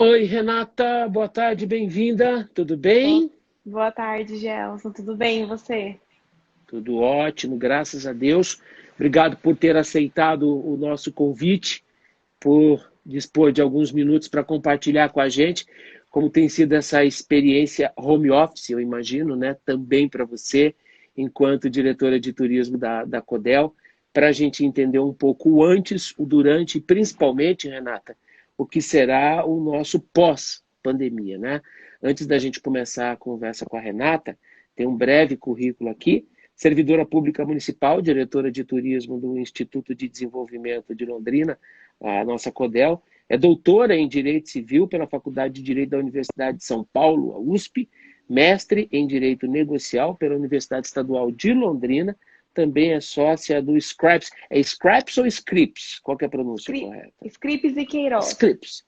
Oi, Renata, boa tarde, bem-vinda. Tudo Boa, bem? boa tarde, Gelson. Tudo bem, e você? Tudo ótimo, graças a Deus. Obrigado por ter aceitado o nosso convite, por dispor de alguns minutos para compartilhar com a gente como tem sido essa experiência home office, eu imagino, né? Também para você, enquanto diretora de turismo da Codel, para a gente entender um pouco o antes, o durante e principalmente, Renata, o que será o nosso pós-pandemia, né? Antes da gente começar a conversa com a Renata, tem um breve currículo aqui. Servidora pública municipal, diretora de turismo do Instituto de Desenvolvimento de Londrina, a nossa Codel, é doutora em Direito Civil pela Faculdade de Direito da Universidade de São Paulo, a USP, mestre em Direito Negocial pela Universidade Estadual de Londrina, também é sócia do Scripps. É Scripps ou Scripps? Qual que é a pronúncia correta? Scripps e Queiroz. Scripps.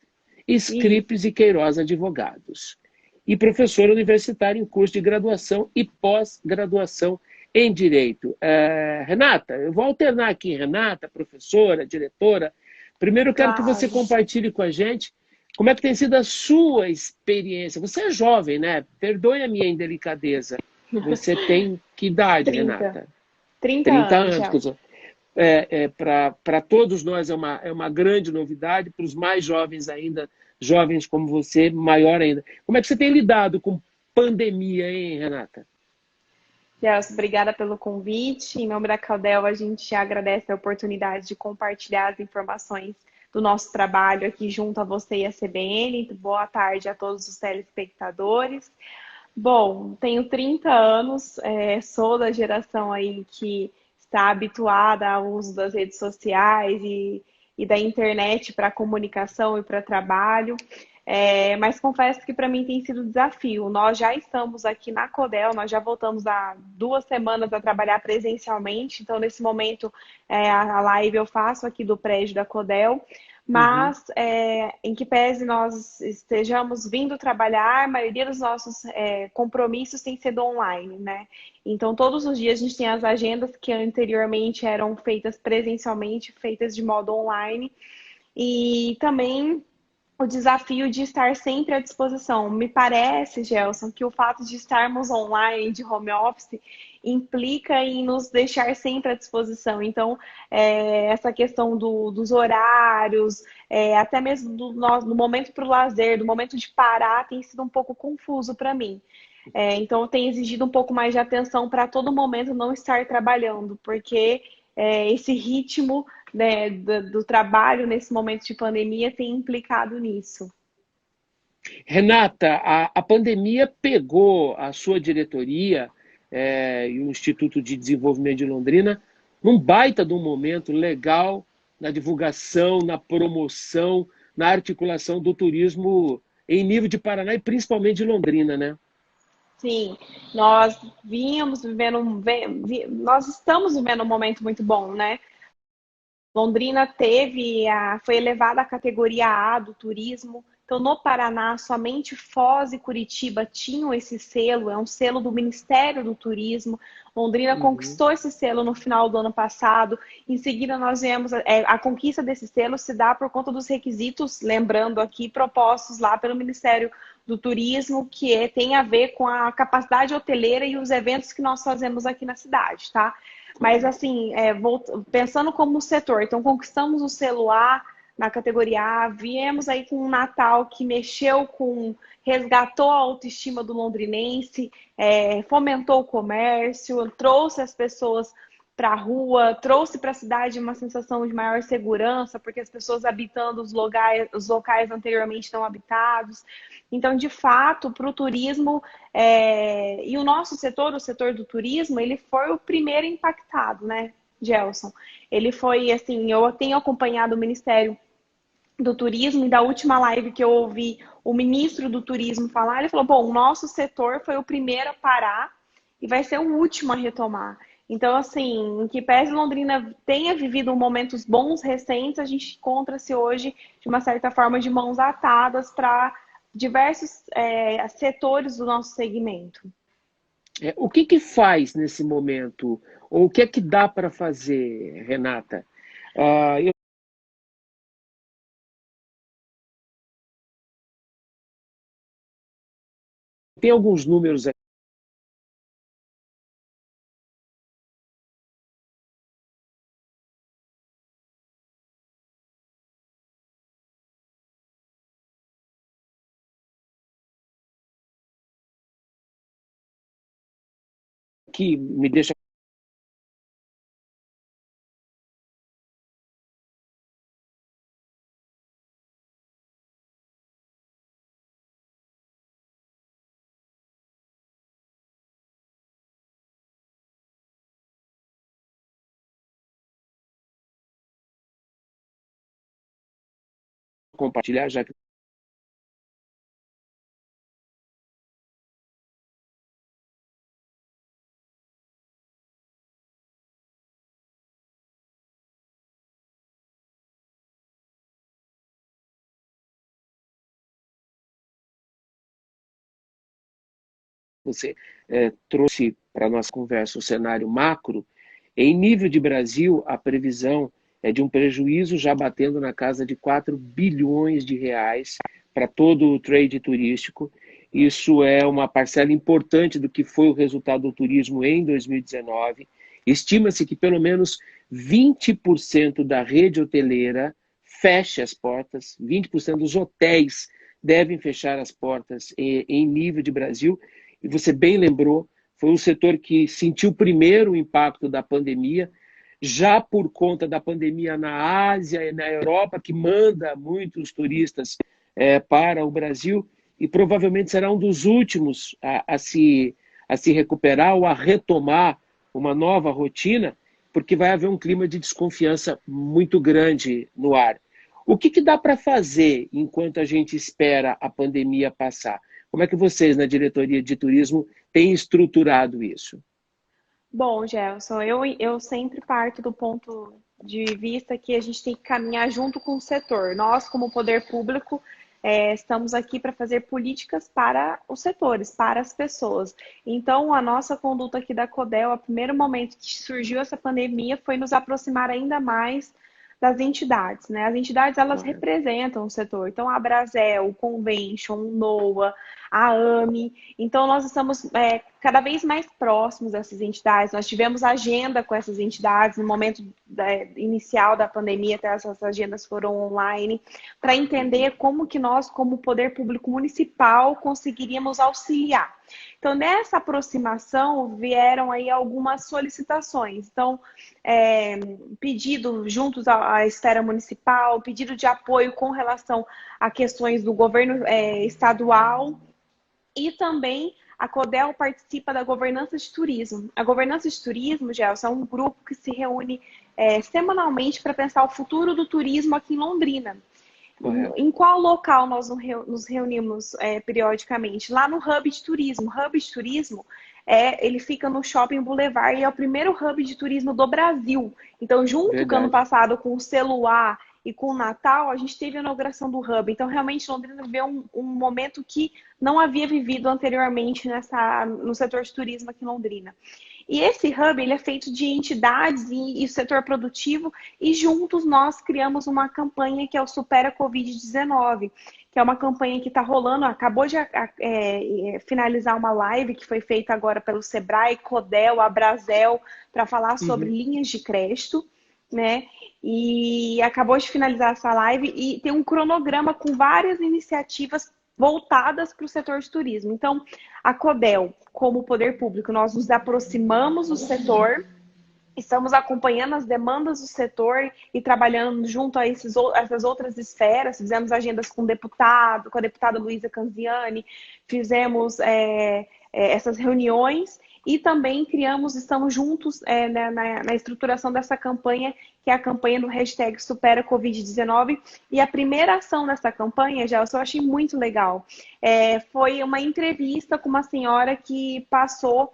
Isso. Scripps e Queiroz Advogados. E professora universitária em curso de graduação e pós-graduação em Direito. Renata, eu vou alternar aqui, Renata, professora, diretora. Primeiro eu quero que você Claro. compartilhe com a gente como é que tem sido a sua experiência. Você é jovem, né? Perdoe a minha indelicadeza. Você tem que idade, 30. Renata? 30 30 anos, anos, quer Gelson. dizer, para todos nós é uma grande novidade, para os mais jovens ainda, jovens como você, maior ainda. Como é que você tem lidado com pandemia, hein, Renata? Gelson, obrigada pelo convite. Em nome da Caldel, a gente agradece a oportunidade de compartilhar as informações do nosso trabalho aqui junto a você e a CBN. Boa tarde a todos os telespectadores. Bom, tenho 30 anos, sou da geração aí que está habituada ao uso das redes sociais e da internet para comunicação e para trabalho. Mas confesso que para mim tem sido um desafio. Nós já estamos aqui na Codel, nós já voltamos há 2 semanas a trabalhar presencialmente, então nesse momento a live eu faço aqui do prédio da Codel. Uhum. Mas, em que pese nós estejamos vindo trabalhar, a maioria dos nossos compromissos tem sido online, né? Então, todos os dias a gente tem as agendas que anteriormente eram feitas presencialmente, feitas de modo online. E também o desafio de estar sempre à disposição. Me parece, Gelson, que o fato de estarmos online, de home office, implica em nos deixar sempre à disposição. Então, essa questão dos horários, até mesmo do momento para o lazer, do momento de parar, tem sido um pouco confuso para mim. Então, tem exigido um pouco mais de atenção para todo momento não estar trabalhando, porque esse ritmo, né, do trabalho nesse momento de pandemia tem implicado nisso. Renata, a pandemia pegou a sua diretoria e o Instituto de Desenvolvimento de Londrina num baita de um momento legal na divulgação, na promoção, na articulação do turismo em nível de Paraná e principalmente de Londrina, né? Sim, nós vínhamos vivendo, nós estamos vivendo um momento muito bom, né? Londrina foi elevada à categoria A do turismo. Então, no Paraná, somente Foz e Curitiba tinham esse selo, é um selo do Ministério do Turismo. Londrina Uhum. conquistou esse selo no final do ano passado. Em seguida, nós vemos a conquista desse selo se dá por conta dos requisitos, lembrando aqui, propostos lá pelo Ministério do Turismo, tem a ver com a capacidade hoteleira e os eventos que nós fazemos aqui na cidade, tá? Mas, Correto. assim, pensando como setor, então conquistamos o selo A na categoria A, viemos aí com um Natal que resgatou a autoestima do londrinense, fomentou o comércio, trouxe as pessoas para a rua, trouxe para a cidade uma sensação de maior segurança, porque as pessoas habitando os locais anteriormente não habitados. Então, de fato, para o turismo, e o nosso setor, o setor do turismo, ele foi o primeiro impactado, né, Gelson? Ele foi, assim, eu tenho acompanhado o Ministério do Turismo e da última live que eu ouvi o ministro do Turismo falar, ele falou, bom, o nosso setor foi o primeiro a parar e vai ser o último a retomar. Então, assim, em que pese Londrina tenha vivido momentos bons recentes, a gente encontra-se hoje, de uma certa forma, de mãos atadas para diversos setores do nosso segmento. O que que faz nesse momento? Ou o que é que dá para fazer, Renata? Eu Tem alguns números que me deixam compartilhar, já que você trouxe para a nossa conversa o cenário macro. Em nível de Brasil, a previsão é de um prejuízo já batendo na casa de 4 bilhões de reais para todo o trade turístico. Isso é uma parcela importante do que foi o resultado do turismo em 2019. Estima-se que pelo menos 20% da rede hoteleira feche as portas, 20% dos hotéis devem fechar as portas em nível de Brasil. E você bem lembrou, foi um setor que sentiu primeiro o impacto da pandemia, já por conta da pandemia na Ásia e na Europa, que manda muitos turistas para o Brasil, e provavelmente será um dos últimos a se recuperar ou a retomar uma nova rotina, porque vai haver um clima de desconfiança muito grande no ar. O que dá para fazer enquanto a gente espera a pandemia passar? Como é que vocês, na diretoria de turismo, têm estruturado isso? Bom, Gelson, eu sempre parto do ponto de vista que a gente tem que caminhar junto com o setor. Nós, como poder público, estamos aqui para fazer políticas para os setores, para as pessoas. Então, a nossa conduta aqui da Codel, a primeiro momento que surgiu essa pandemia, foi nos aproximar ainda mais das entidades, né? As entidades, elas representam o setor. Então, a Brasel, o Convention, o NOA, a AME. Então, nós estamos cada vez mais próximos dessas entidades. Nós tivemos agenda com essas entidades no momento inicial da pandemia, até essas agendas foram online, para entender como que nós, como poder público municipal, conseguiríamos auxiliar. Então, nessa aproximação, vieram aí algumas solicitações. Então, pedido juntos à esfera municipal, pedido de apoio com relação a questões do governo estadual, e também a Codel participa da governança de turismo. A governança de turismo, Gelson, é um grupo que se reúne semanalmente para pensar o futuro do turismo aqui em Londrina. Correto. Em qual local nós nos reunimos periodicamente? Lá no Hub de Turismo. O Hub de Turismo, ele fica no Shopping Boulevard e é o primeiro hub de turismo do Brasil. Então, junto com o ano passado, com o Celular e com o Natal, a gente teve a inauguração do Hub. Então, realmente, Londrina viveu um momento que não havia vivido anteriormente no setor de turismo aqui em Londrina. E esse hub, ele é feito de entidades e setor produtivo, e juntos nós criamos uma campanha que é o Supera Covid-19, que é uma campanha que está rolando, acabou de finalizar uma live que foi feita agora pelo Sebrae, Codel, Abrazel, para falar sobre linhas de crédito, né? E acabou de finalizar essa live e tem um cronograma com várias iniciativas voltadas para o setor de turismo. Então, a Codel, como poder público, nós nos aproximamos do setor, estamos acompanhando as demandas do setor e trabalhando junto a essas outras esferas. Fizemos agendas com a deputada Luísa Canziani, fizemos essas reuniões e também estamos juntos na estruturação dessa campanha, que é a campanha do hashtag Supera Covid-19. E a primeira ação dessa campanha, já eu achei muito legal, foi uma entrevista com uma senhora que passou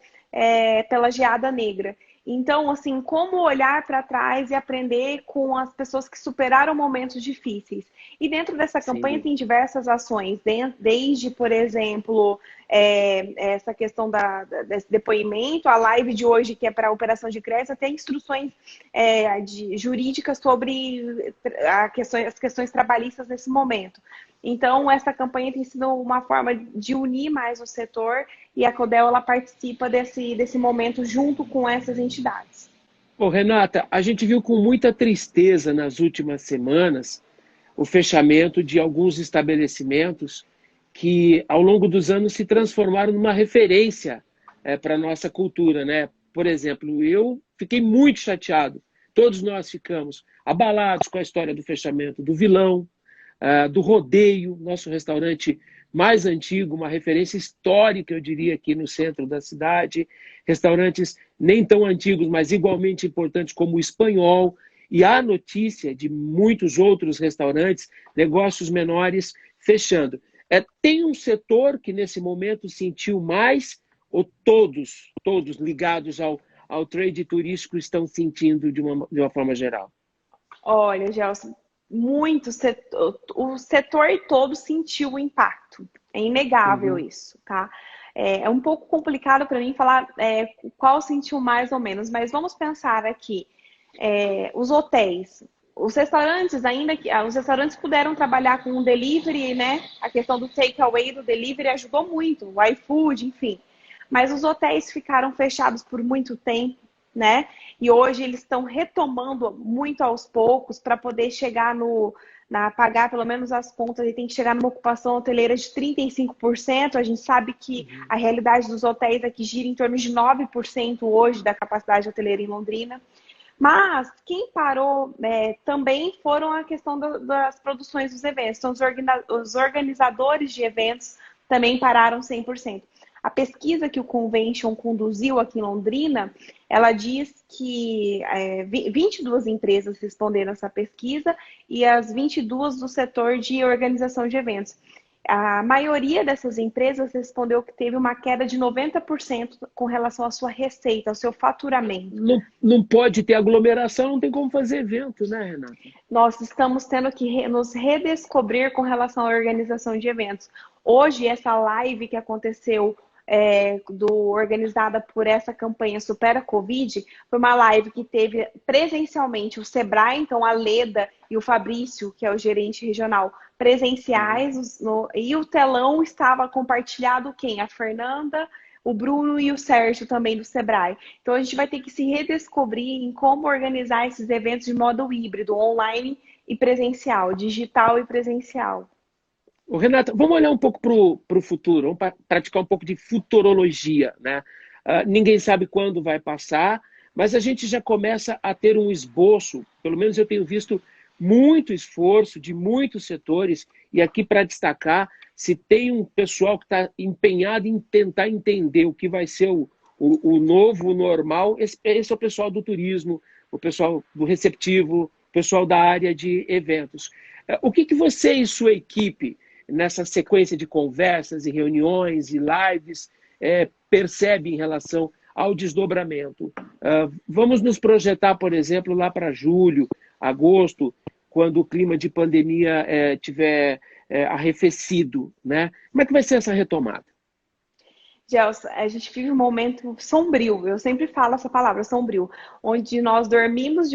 pela geada negra. Então, assim, como olhar para trás e aprender com as pessoas que superaram momentos difíceis. E dentro dessa campanha tem diversas ações, desde, por exemplo, essa questão desse depoimento, a live de hoje, que é para a operação de crédito, até instruções jurídicas sobre as questões trabalhistas nesse momento. Então, essa campanha tem sido uma forma de unir mais o setor e a Codel ela participa desse momento junto com essas entidades. Ô, Renata, a gente viu com muita tristeza nas últimas semanas o fechamento de alguns estabelecimentos que, ao longo dos anos, se transformaram numa referência para a nossa cultura, né? Por exemplo, eu fiquei muito chateado, todos nós ficamos abalados com a história do fechamento do Vilão, do Rodeio, nosso restaurante mais antigo, uma referência histórica, eu diria, aqui no centro da cidade, restaurantes nem tão antigos, mas igualmente importantes como o Espanhol, e há notícia de muitos outros restaurantes, negócios menores fechando. Tem um setor que nesse momento sentiu mais, ou todos ligados ao trade turístico estão sentindo de uma forma geral? Olha, Gelson, o setor todo sentiu o impacto. É inegável isso, tá? É um pouco complicado para mim falar qual sentiu mais ou menos, mas vamos pensar aqui. Os hotéis, os restaurantes, os restaurantes puderam trabalhar com o delivery, né? A questão do takeaway do delivery ajudou muito, o iFood, enfim. Mas os hotéis ficaram fechados por muito tempo, né? E hoje eles estão retomando muito aos poucos para poder chegar pagar pelo menos as contas e tem que chegar numa ocupação hoteleira de 35%. A gente sabe que a realidade dos hotéis aqui gira em torno de 9% hoje da capacidade hoteleira em Londrina. Mas quem parou também foram a questão das produções dos eventos. Então, os organizadores de eventos também pararam 100%. A pesquisa que o Convention conduziu aqui em Londrina, ela diz que 22 empresas responderam essa pesquisa e as 22 do setor de organização de eventos. A maioria dessas empresas respondeu que teve uma queda de 90% com relação à sua receita, ao seu faturamento. Não pode ter aglomeração, não tem como fazer evento, né, Renata? Nós estamos tendo que nos redescobrir com relação à organização de eventos. Hoje, essa live que aconteceu organizada por essa campanha Supera Covid, foi uma live que teve presencialmente o Sebrae, então a Leda e o Fabrício, que é o gerente regional, presenciais, e o telão estava compartilhado quem? A Fernanda, o Bruno e o Sérgio também do Sebrae. Então a gente vai ter que se redescobrir em como organizar esses eventos de modo híbrido, online e presencial, digital e presencial. Renata, vamos olhar um pouco para o futuro, vamos praticar um pouco de futurologia, né? Ninguém sabe quando vai passar, mas a gente já começa a ter um esboço, pelo menos eu tenho visto muito esforço de muitos setores, e aqui para destacar, se tem um pessoal que está empenhado em tentar entender o que vai ser o novo, o normal, esse é o pessoal do turismo, o pessoal do receptivo, o pessoal da área de eventos. O que você e sua equipe, nessa sequência de conversas e reuniões e lives, percebe em relação ao desdobramento? Vamos nos projetar, por exemplo, lá para julho, agosto, quando o clima de pandemia tiver arrefecido, né? Como é que vai ser essa retomada? Gelson, a gente vive um momento sombrio, eu sempre falo essa palavra, sombrio, onde nós dormimos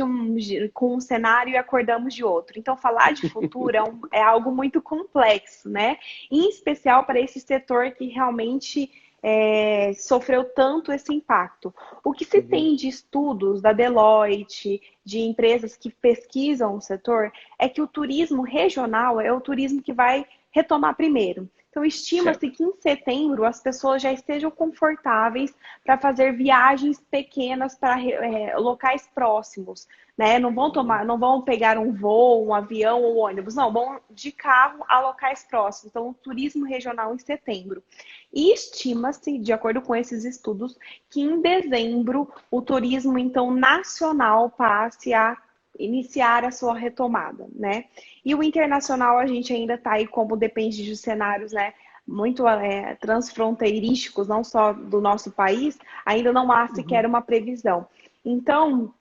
com um cenário e acordamos de outro. Então, falar de futuro é algo muito complexo, né? Em especial para esse setor que realmente sofreu tanto esse impacto. O que se tem de estudos da Deloitte, de empresas que pesquisam o setor, é que o turismo regional é o turismo que vai retomar primeiro. Então, estima-se que em setembro as pessoas já estejam confortáveis para fazer viagens pequenas para locais próximos, né? Não vão pegar um voo, um avião ou ônibus, não, vão de carro a locais próximos. Então, o turismo regional em setembro. E estima-se, de acordo com esses estudos, que em dezembro o turismo, então, nacional passe a iniciar a sua retomada, né? E o internacional a gente ainda está aí, como depende de cenários, né, muito transfronteirísticos, não só do nosso país, ainda não há sequer uma previsão. Então,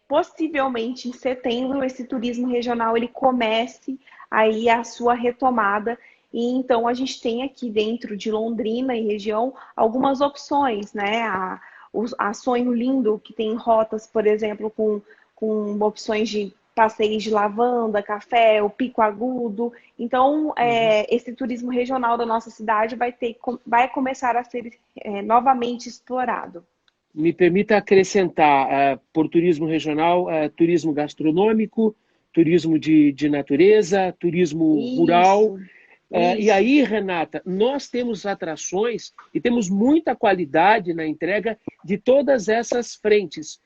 possivelmente em setembro esse turismo regional ele comece aí a sua retomada. E então a gente tem aqui dentro de Londrina e região algumas opções, né? A Sonho Lindo, que tem rotas, por exemplo, com opções de passeios de lavanda, café, o pico agudo. Então, esse turismo regional da nossa cidade vai começar a ser novamente explorado. Me permita acrescentar, por turismo regional, turismo gastronômico, turismo de natureza, turismo rural. Isso. E aí, Renata, nós temos atrações e temos muita qualidade na entrega de todas essas frentes.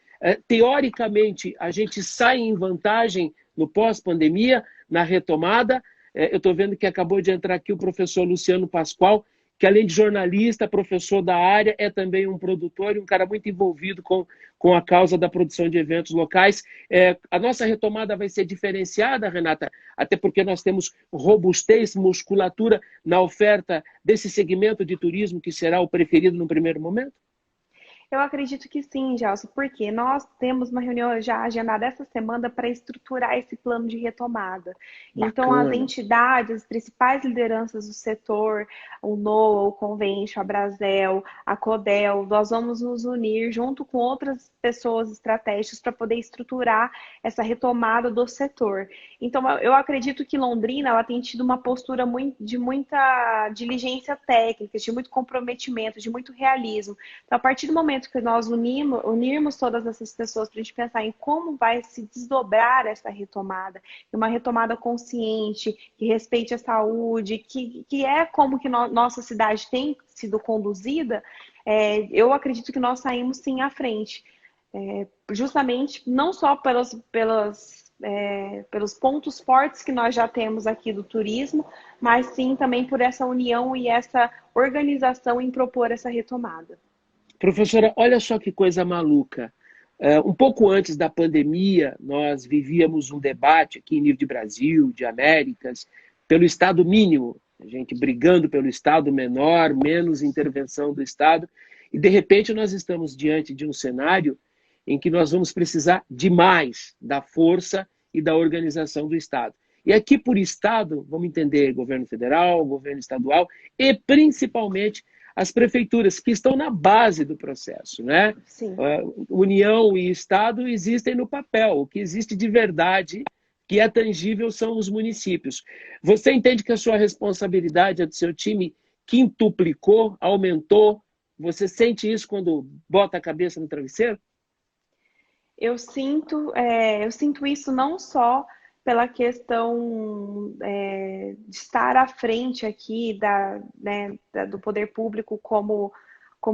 Teoricamente, a gente sai em vantagem no pós-pandemia, na retomada. Eu estou vendo que acabou de entrar aqui o professor Luciano Pascoal, que além de jornalista, professor da área, é também um produtor e um cara muito envolvido com a causa da produção de eventos locais. A nossa retomada vai ser diferenciada, Renata, até porque nós temos robustez, musculatura na oferta desse segmento de turismo que será o preferido no primeiro momento? Eu acredito que sim, Gelson, porque nós temos uma reunião já agendada essa semana para estruturar esse plano de retomada. Então, as Bacana. entidades, as principais lideranças do setor, o NOA, o Convention, a Brasel, a Codel, nós vamos nos unir junto com outras pessoas estratégicas para poder estruturar essa retomada do setor. Então, eu acredito que Londrina ela tem tido uma postura de muita diligência técnica, de muito comprometimento, de muito realismo. Então, a partir do momento que nós unirmos todas essas pessoas para a gente pensar em como vai se desdobrar essa retomada, uma retomada consciente, que respeite a saúde, que é como que nossa cidade tem sido conduzida, eu acredito que nós saímos sim à frente. Justamente não só pelos pontos fortes que nós já temos aqui do turismo, mas sim também por essa união e essa organização em propor essa retomada. Professora, olha só que coisa maluca. Um pouco antes da pandemia, nós vivíamos um debate aqui em nível de Brasil, de Américas, pelo Estado mínimo, a gente brigando pelo Estado menor, menos intervenção do Estado, e de repente nós estamos diante de um cenário em que nós vamos precisar de mais da força e da organização do Estado. E aqui por Estado, vamos entender governo federal, governo estadual e principalmente as prefeituras, que estão na base do processo, né? Sim. União e Estado existem no papel, o que existe de verdade, que é tangível, são os municípios. Você entende que a sua responsabilidade, a do seu time, quintuplicou, aumentou? Você sente isso quando bota a cabeça no travesseiro? Eu sinto isso não só pela questão de estar à frente aqui do poder público como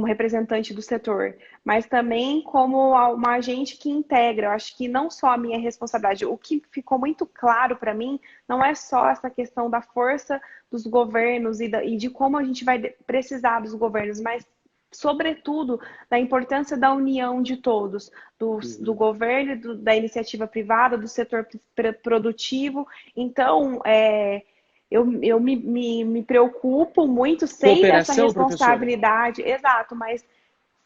representante do setor, mas também como uma agente que integra. Eu acho que não só a minha responsabilidade, o que ficou muito claro para mim não é só essa questão da força dos governos e de como a gente vai precisar dos governos, mas sobretudo da importância da união de todos, do governo, da iniciativa privada, do setor produtivo. Então, eu me preocupo muito, sei dessa Cooperação, professora? responsabilidade, exato, mas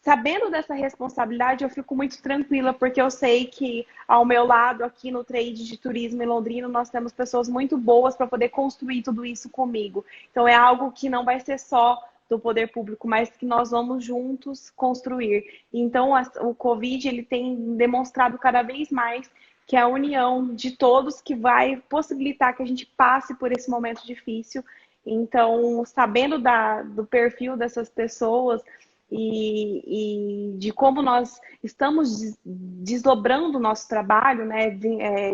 sabendo dessa responsabilidade, eu fico muito tranquila, porque eu sei que ao meu lado, aqui no trade de turismo em Londrina, nós temos pessoas muito boas para poder construir tudo isso comigo. Então, é algo que não vai ser só do poder público, mas que nós vamos juntos construir. Então, o Covid ele tem demonstrado cada vez mais que é a união de todos que vai possibilitar que a gente passe por esse momento difícil. Então, sabendo do perfil dessas pessoas e de como nós estamos desdobrando o nosso trabalho, né,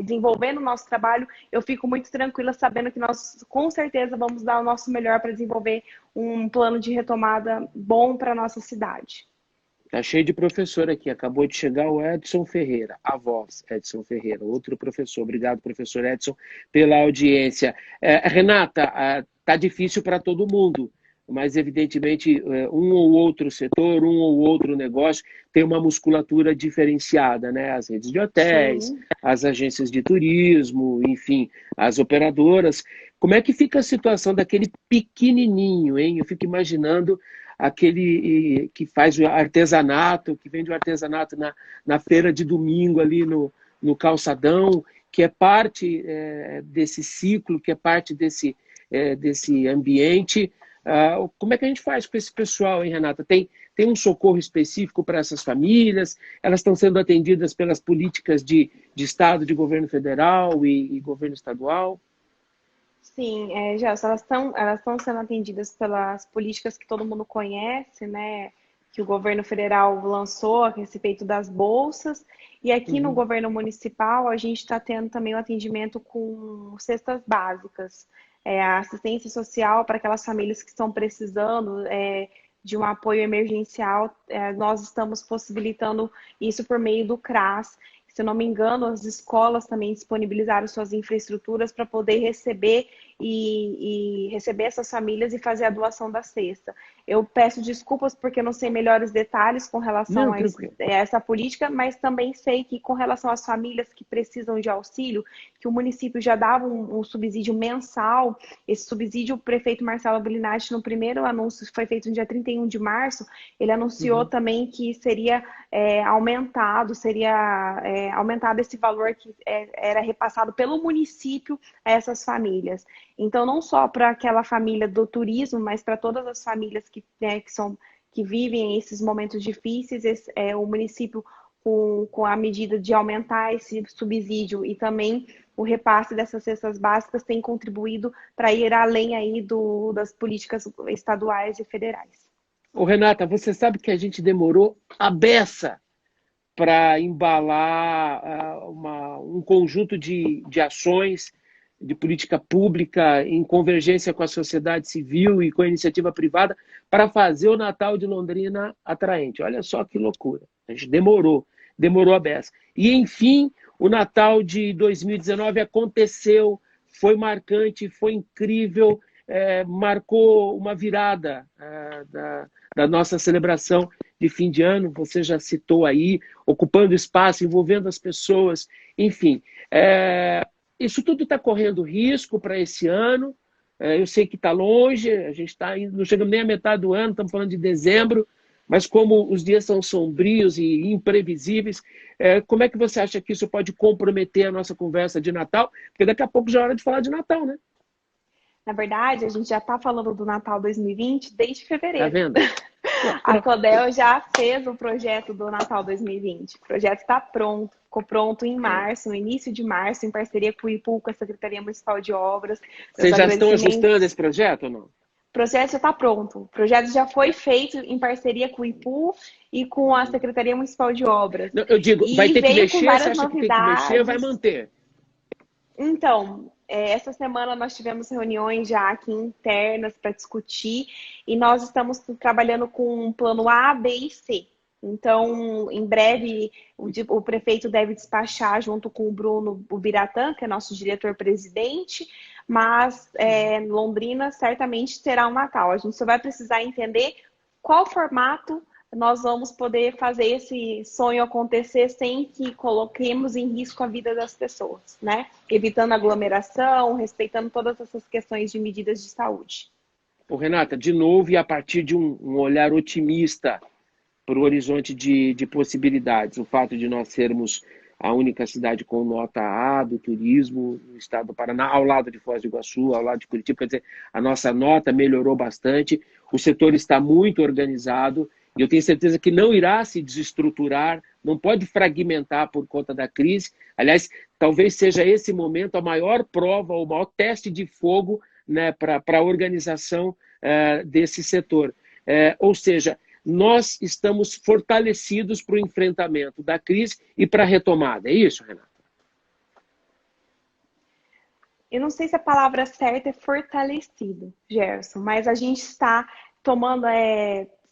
desenvolvendo o nosso trabalho, eu fico muito tranquila sabendo que nós, com certeza, vamos dar o nosso melhor para desenvolver um plano de retomada bom para a nossa cidade. Tá cheio de professor aqui. Acabou de chegar o Edson Ferreira, a voz Edson Ferreira, outro professor. Obrigado, professor Edson, pela audiência. Renata, tá difícil para todo mundo, mas evidentemente um ou outro setor, um ou outro negócio tem uma musculatura diferenciada, né? As redes de hotéis, Sim. as agências de turismo, enfim, as operadoras. Como é que fica a situação daquele pequenininho, hein? Eu fico imaginando aquele que faz o artesanato, que vende o artesanato na feira de domingo ali no calçadão, que é parte desse ciclo, que é parte desse ambiente. Como é que a gente faz com esse pessoal, hein, Renata? Tem um socorro específico para essas famílias? Elas estão sendo atendidas pelas políticas de Estado, de governo federal e governo estadual? Sim, já, elas estão sendo atendidas pelas políticas que todo mundo conhece, né? Que o governo federal lançou a respeito das bolsas. E aqui no Uhum, governo municipal, a gente está tendo também o atendimento com cestas básicas, a assistência social para aquelas famílias que estão precisando de um apoio emergencial. Nós estamos possibilitando isso por meio do CRAS. Se eu não me engano, as escolas também disponibilizaram suas infraestruturas para poder receber e receber essas famílias e fazer a doação da cesta. Eu peço desculpas porque eu não sei melhores detalhes com relação não, a tranquilo. essa política, mas também sei que com relação às famílias que precisam de auxílio, que o município já dava um subsídio mensal. Esse subsídio, o prefeito Marcelo Bellinati, no primeiro anúncio, que foi feito no dia 31 de março, ele anunciou Uhum. também que seria aumentado esse valor que era repassado pelo município a essas famílias. Então, não só para aquela família do turismo, mas para todas as famílias que vivem esses momentos difíceis, o município, com a medida de aumentar esse subsídio e também o repasse dessas cestas básicas, tem contribuído para ir além aí das políticas estaduais e federais. Ô, Renata, você sabe que a gente demorou a beça para embalar um conjunto de ações de política pública em convergência com a sociedade civil e com a iniciativa privada para fazer o Natal de Londrina atraente. Olha só que loucura. A gente demorou a beça. E, enfim, o Natal de 2019 aconteceu, foi marcante, foi incrível, marcou uma virada da nossa celebração de fim de ano. Você já citou aí, ocupando espaço, envolvendo as pessoas, enfim. Isso tudo está correndo risco para esse ano. Eu sei que está longe, a gente não chegamos nem à metade do ano, estamos falando de dezembro, mas como os dias são sombrios e imprevisíveis, como é que você acha que isso pode comprometer a nossa conversa de Natal? Porque daqui a pouco já é hora de falar de Natal, né? Na verdade, a gente já está falando do Natal 2020 desde Tá fevereiro. vendo? A Codel já fez o projeto do Natal 2020. O projeto está pronto, ficou pronto em março, no início de março, em parceria com o IPU, com a Secretaria Municipal de Obras. Meus Vocês já estão agradecimentos. ajustando esse projeto ou não? O projeto já está pronto. O projeto já foi feito em parceria com o IPU e com a Secretaria Municipal de Obras. Não, eu digo, vai E ter que veio com mexer? Você várias acha que tem que mexer ou vai novidades. manter? Então, essa semana nós tivemos reuniões já aqui internas para discutir e nós estamos trabalhando com um plano A, B e C. Então, em breve, o prefeito deve despachar junto com o Bruno Biratã, que é nosso diretor-presidente, mas Londrina certamente terá um Natal. A gente só vai precisar entender qual formato nós vamos poder fazer esse sonho acontecer sem que coloquemos em risco a vida das pessoas, né? Evitando aglomeração, respeitando todas essas questões de medidas de saúde. Ô, Renata, de novo, e a partir de um olhar otimista para o horizonte de possibilidades, o fato de nós sermos a única cidade com nota A do turismo no estado do Paraná, ao lado de Foz do Iguaçu, ao lado de Curitiba, quer dizer, a nossa nota melhorou bastante, o setor está muito organizado, e eu tenho certeza que não irá se desestruturar, não pode fragmentar por conta da crise. Aliás, talvez seja esse momento a maior prova, o maior teste de fogo, né, para a organização desse setor. Ou seja, nós estamos fortalecidos para o enfrentamento da crise e para a retomada. É isso, Renata? Eu não sei se a palavra certa é fortalecido, Gerson, mas a gente está tomando,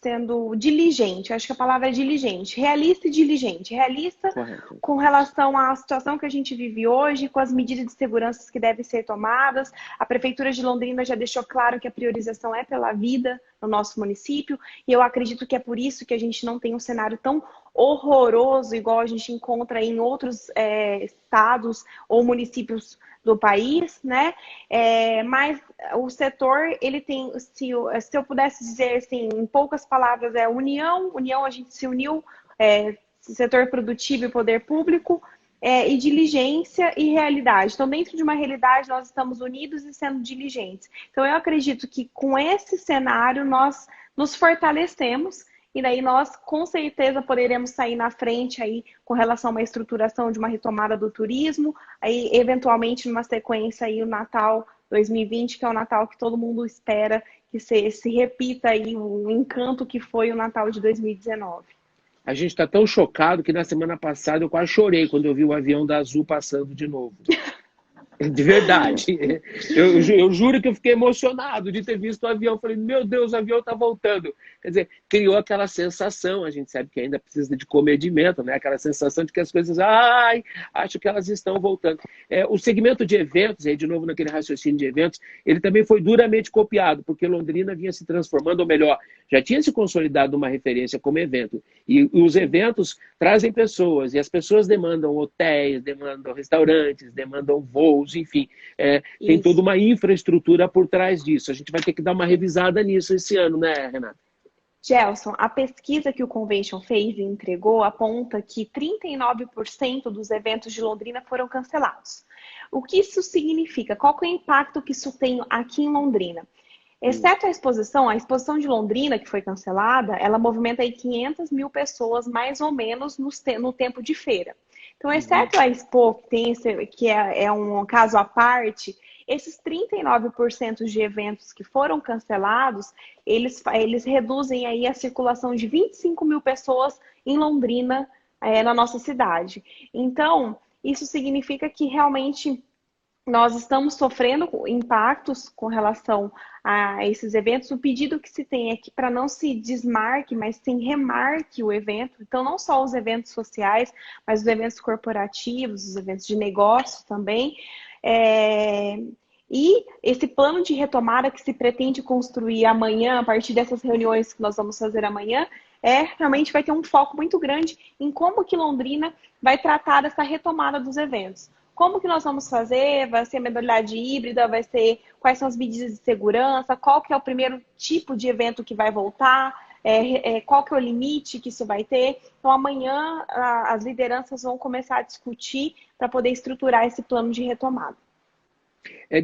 sendo diligente. Acho que a palavra é diligente, realista e diligente. Realista Correto. com relação à situação que a gente vive hoje, com as medidas de segurança que devem ser tomadas. A Prefeitura de Londrina já deixou claro que a priorização é pela vida no nosso município, e eu acredito que é por isso que a gente não tem um cenário tão horroroso igual a gente encontra em outros estados ou municípios do país, né? Mas o setor, ele tem, se eu pudesse dizer assim, em poucas palavras, união, a gente se uniu, setor produtivo e poder público, e diligência e realidade. Então, dentro de uma realidade, nós estamos unidos e sendo diligentes. Então, eu acredito que com esse cenário, nós nos fortalecemos e daí nós com certeza poderemos sair na frente aí com relação a uma estruturação de uma retomada do turismo, aí eventualmente numa sequência aí o Natal 2020, que é o Natal que todo mundo espera que se repita aí o encanto que foi o Natal de 2019. A gente está tão chocado que na semana passada eu quase chorei quando eu vi o avião da Azul passando de novo. De verdade. Eu juro que eu fiquei emocionado de ter visto o avião. Falei, meu Deus, o avião está voltando. Quer dizer, criou aquela sensação, a gente sabe que ainda precisa de comedimento, né? Aquela sensação de que as coisas, acho que elas estão voltando. O segmento de eventos, aí de novo naquele raciocínio de eventos, ele também foi duramente copiado, porque Londrina vinha se transformando, ou melhor, já tinha se consolidado uma referência como evento. E os eventos trazem pessoas, e as pessoas demandam hotéis, demandam restaurantes, demandam voos, enfim, tem toda uma infraestrutura por trás disso. A gente vai ter que dar uma revisada nisso esse ano, né, Renata? Gelson, a pesquisa que o Convention fez e entregou aponta que 39% dos eventos de Londrina foram cancelados. O que isso significa? Qual que é o impacto que isso tem aqui em Londrina? Exceto a exposição de Londrina, que foi cancelada, ela movimenta aí 500 mil pessoas, mais ou menos, no tempo de feira. Então, exceto a Expo, que é um caso à parte, esses 39% de eventos que foram cancelados, eles reduzem aí a circulação de 25 mil pessoas em Londrina, na nossa cidade. Então, isso significa que realmente nós estamos sofrendo impactos com relação a esses eventos. O pedido que se tem é que para não se desmarque, mas sim remarque o evento. Então, não só os eventos sociais, mas os eventos corporativos, os eventos de negócio também. E esse plano de retomada que se pretende construir amanhã, a partir dessas reuniões que nós vamos fazer amanhã, realmente vai ter um foco muito grande em como que Londrina vai tratar dessa retomada dos eventos. Como que nós vamos fazer? Vai ser modalidade híbrida? Vai ser quais são as medidas de segurança? Qual que é o primeiro tipo de evento que vai voltar? Qual que é o limite que isso vai ter? Então, amanhã as lideranças vão começar a discutir para poder estruturar esse plano de retomada.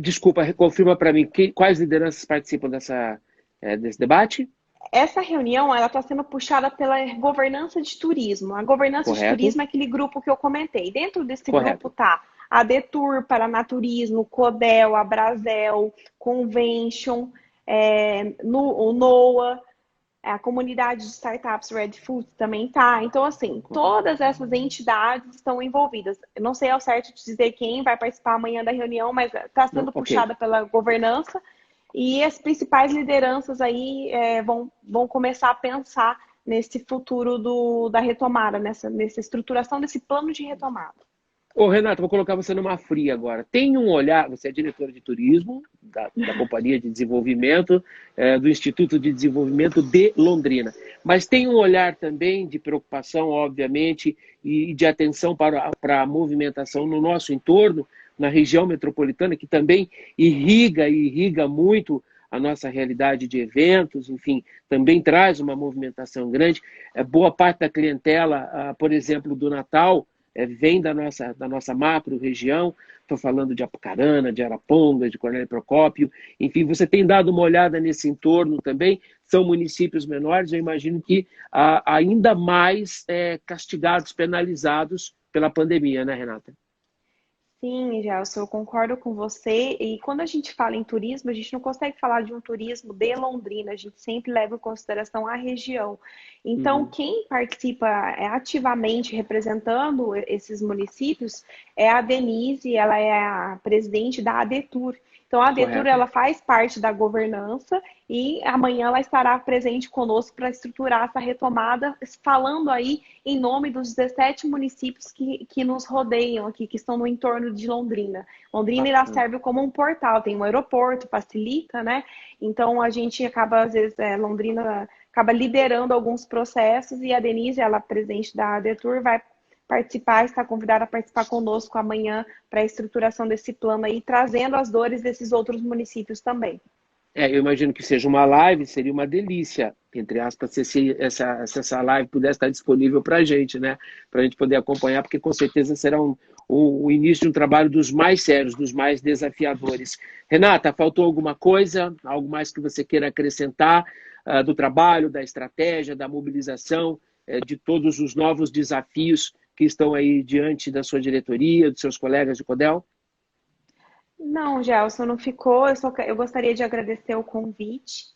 Desculpa, confirma para mim, quais lideranças participam desse debate? Essa reunião está sendo puxada pela governança de turismo. A governança de turismo é aquele grupo que eu comentei. Dentro desse grupo está a Detour, Paranaturismo, Codel, a Brasel, Convention, o NOA, a comunidade de startups Red Food também está. Então, assim, todas essas entidades estão envolvidas. Eu não sei ao certo dizer quem vai participar amanhã da reunião, mas está sendo puxada pela governança. E as principais lideranças aí vão começar a pensar nesse futuro da retomada, nessa estruturação desse plano de retomada. Ô, Renata, vou colocar você numa fria agora. Tem um olhar, você é diretora de turismo da Companhia de Desenvolvimento, do Instituto de Desenvolvimento de Londrina, mas tem um olhar também de preocupação, obviamente, e de atenção para a movimentação no nosso entorno, na região metropolitana, que também irriga muito a nossa realidade de eventos, enfim, também traz uma movimentação grande. Boa parte da clientela, por exemplo, do Natal, vem da nossa macro-região. Estou falando de Apucarana, de Arapongas, de Cornélio Procópio. Enfim, você tem dado uma olhada nesse entorno também. São municípios menores, eu imagino que ainda mais castigados, penalizados pela pandemia, né, Renata? Sim, Gelson, eu concordo com você. E quando a gente fala em turismo, a gente não consegue falar de um turismo de Londrina, a gente sempre leva em consideração a região. Então, quem participa ativamente representando esses municípios é a Denise, ela é a presidente da ADETUR. Então, a ADETUR ela faz parte da governança e amanhã ela estará presente conosco para estruturar essa retomada, falando aí em nome dos 17 municípios que nos rodeiam aqui, que estão no entorno de Londrina. Londrina ela serve como um portal, tem um aeroporto, facilita, né? Então, a gente acaba, às vezes, Londrina acaba liderando alguns processos e a Denise, ela presidente da ADETUR, vai participar, está convidada a participar conosco amanhã para a estruturação desse plano aí, trazendo as dores desses outros municípios também. Eu imagino que seja uma live, seria uma delícia, entre aspas, se essa live pudesse estar disponível para a gente, né? Para a gente poder acompanhar, porque com certeza será o início de um trabalho dos mais sérios, dos mais desafiadores. Renata, faltou alguma coisa? Algo mais que você queira acrescentar? do trabalho, da estratégia, da mobilização, de todos os novos desafios que estão aí diante da sua diretoria, dos seus colegas de CODEL? Não, Gelson, não ficou. Eu gostaria de agradecer o convite,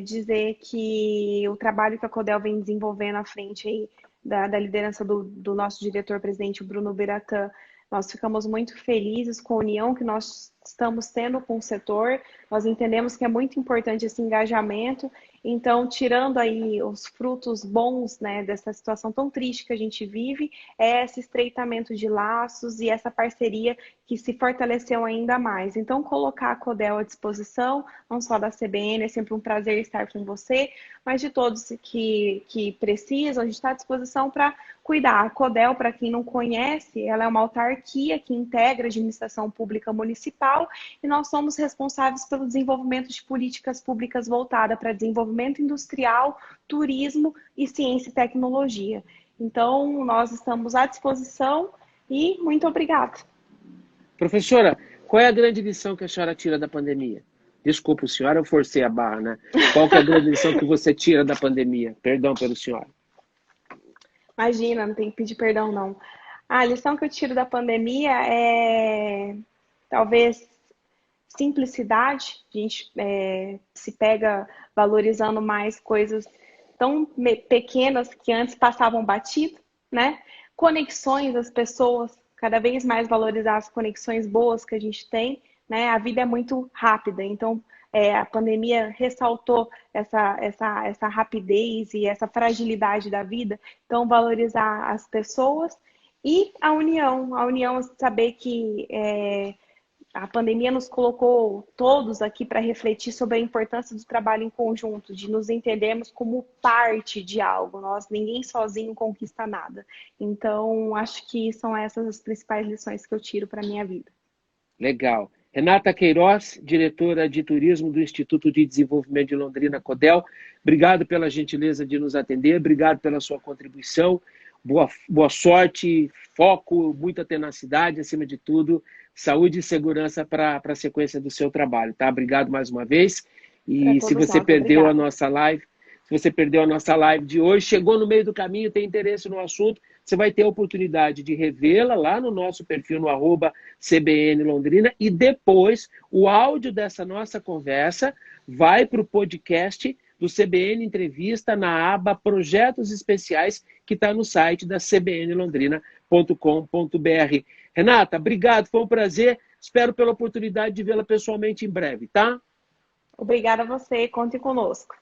dizer que o trabalho que a CODEL vem desenvolvendo à frente aí da liderança do nosso diretor-presidente, Bruno Biratã, nós ficamos muito felizes com a união que nós estamos tendo com o setor. Nós entendemos que é muito importante esse engajamento. Então, tirando aí os frutos bons, né, dessa situação tão triste que a gente vive, é esse estreitamento de laços e essa parceria que se fortaleceu ainda mais. Então, colocar a CODEL à disposição, não só da CBN, é sempre um prazer estar com você, mas de todos que precisam, a gente está à disposição para cuidar. A CODEL, para quem não conhece, ela é uma autarquia que integra a administração pública municipal e nós somos responsáveis pelo desenvolvimento de políticas públicas voltadas para desenvolvimento industrial, turismo e ciência e tecnologia. Então, nós estamos à disposição e muito obrigada. Professora, qual é a grande lição que a senhora tira da pandemia? Desculpa, senhora, eu forcei a barra, né? Qual que é a grande lição que você tira da pandemia? Perdão pelo senhor. Imagina, não tem que pedir perdão, não. A lição que eu tiro da pandemia é, talvez, simplicidade. A gente se pega valorizando mais coisas tão pequenas que antes passavam batido, né? Conexões das pessoas, cada vez mais valorizar as conexões boas que a gente tem, né? A vida é muito rápida, então a pandemia ressaltou essa rapidez e essa fragilidade da vida, então valorizar as pessoas e a união, saber que a pandemia nos colocou todos aqui para refletir sobre a importância do trabalho em conjunto, de nos entendermos como parte de algo. Ninguém sozinho conquista nada. Então, acho que são essas as principais lições que eu tiro para a minha vida. Legal. Renata Queiroz, diretora de turismo do Instituto de Desenvolvimento de Londrina, CODEL. Obrigado pela gentileza de nos atender, obrigado pela sua contribuição. Boa sorte, foco, muita tenacidade, acima de tudo, saúde e segurança para a sequência do seu trabalho, tá? Obrigado mais uma vez. E se você perdeu a nossa live, se você perdeu a nossa live de hoje, chegou no meio do caminho, tem interesse no assunto, você vai ter a oportunidade de revê-la lá no nosso perfil no @CBN Londrina e depois o áudio dessa nossa conversa vai para o podcast do CBN Entrevista na aba Projetos Especiais que está no site da cbnlondrina.com.br. Renata, obrigado, foi um prazer. Espero pela oportunidade de vê-la pessoalmente em breve, tá? Obrigada a você, conte conosco.